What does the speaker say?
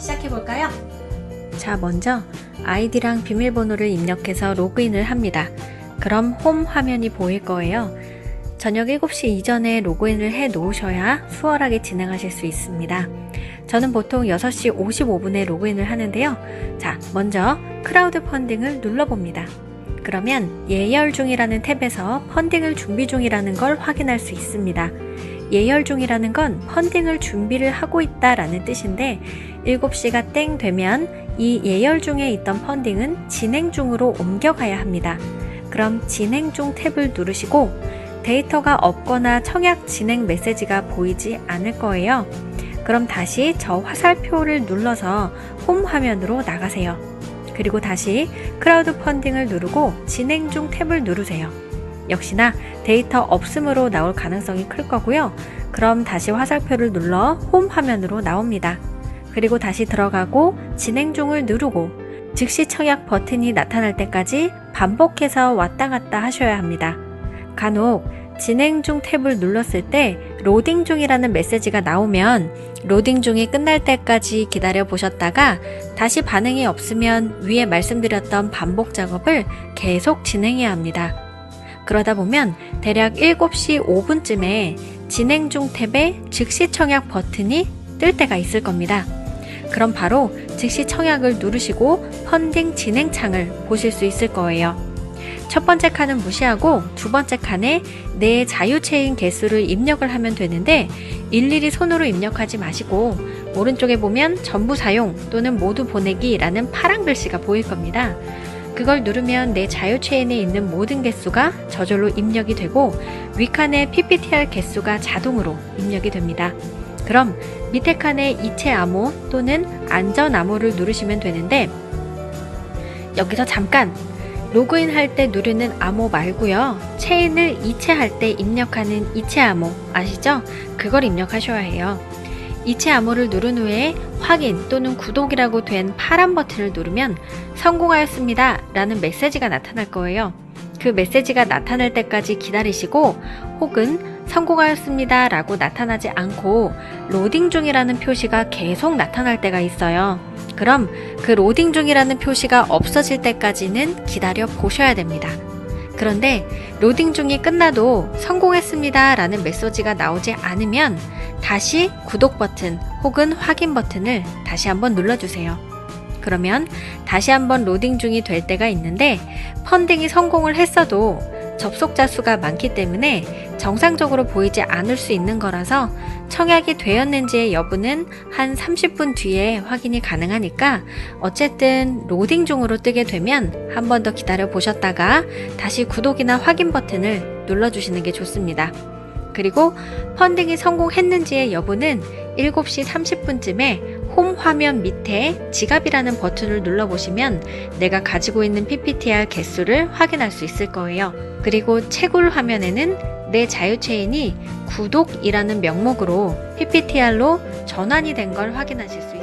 시작해볼까요? 자, 먼저 아이디랑 비밀번호를 입력해서 로그인을 합니다. 그럼 홈 화면이 보일 거예요. 저녁 7시 이전에 로그인을 해 놓으셔야 수월하게 진행하실 수 있습니다. 저는 보통 6시 55분에 로그인을 하는데요. 자, 먼저 크라우드 펀딩을 눌러봅니다. 그러면 예열 중이라는 탭에서 펀딩을 준비 중이라는 걸 확인할 수 있습니다. 예열 중이라는 건 펀딩을 준비를 하고 있다라는 뜻인데 7시가 땡 되면 이 예열 중에 있던 펀딩은 진행 중으로 옮겨가야 합니다. 그럼 진행 중 탭을 누르시고 데이터가 없거나 청약 진행 메시지가 보이지 않을 거예요. 그럼 다시 저 화살표를 눌러서 홈 화면으로 나가세요. 그리고 다시 크라우드 펀딩을 누르고 진행 중 탭을 누르세요. 역시나 데이터 없음으로 나올 가능성이 클 거고요. 그럼 다시 화살표를 눌러 홈 화면으로 나옵니다. 그리고 다시 들어가고 진행 중을 누르고 즉시 청약 버튼이 나타날 때까지 반복해서 왔다 갔다 하셔야 합니다. 간혹 진행 중 탭을 눌렀을 때 로딩 중이라는 메시지가 나오면 로딩 중이 끝날 때까지 기다려 보셨다가 다시 반응이 없으면 위에 말씀드렸던 반복 작업을 계속 진행해야 합니다. 그러다 보면 대략 7시 5분쯤에 진행 중 탭에 즉시 청약 버튼이 뜰 때가 있을 겁니다. 그럼 바로 즉시 청약을 누르시고 펀딩 진행 창을 보실 수 있을 거예요. 첫 번째 칸은 무시하고 두 번째 칸에 내 자유체인 개수를 입력을 하면 되는데 일일이 손으로 입력하지 마시고 오른쪽에 보면 전부 사용 또는 모두 보내기 라는 파란 글씨가 보일 겁니다. 그걸 누르면 내 자유체인에 있는 모든 개수가 저절로 입력이 되고 윗칸에 PPTR 개수가 자동으로 입력이 됩니다. 그럼 밑에 칸에 이체 암호 또는 안전 암호를 누르시면 되는데 여기서 잠깐 로그인 할 때 누르는 암호 말고요. 체인을 이체할 때 입력하는 이체 암호 아시죠? 그걸 입력하셔야 해요. 이체 암호를 누른 후에 확인 또는 구독이라고 된 파란 버튼을 누르면 성공하였습니다 라는 메시지가 나타날 거예요. 그 메시지가 나타날 때까지 기다리시고 혹은 성공하였습니다 라고 나타나지 않고 로딩 중이라는 표시가 계속 나타날 때가 있어요. 그럼 그 로딩 중이라는 표시가 없어질 때까지는 기다려 보셔야 됩니다. 그런데 로딩 중이 끝나도 성공했습니다 라는 메시지가 나오지 않으면 다시 구독 버튼 혹은 확인 버튼을 다시 한번 눌러주세요. 그러면 다시 한번 로딩 중이 될 때가 있는데 펀딩이 성공을 했어도 접속자 수가 많기 때문에 정상적으로 보이지 않을 수 있는 거라서 청약이 되었는지의 여부는 한 30분 뒤에 확인이 가능하니까 어쨌든 로딩 중으로 뜨게 되면 한 번 더 기다려 보셨다가 다시 구독이나 확인 버튼을 눌러주시는 게 좋습니다. 그리고 펀딩이 성공했는지의 여부는 7시 30분쯤에 홈 화면 밑에 지갑이라는 버튼을 눌러보시면 내가 가지고 있는 PPTR 개수를 확인할 수 있을 거예요. 그리고 채굴 화면에는 내 자유체인이 구독이라는 명목으로 PPTR로 전환이 된 걸 확인하실 수 있습니다.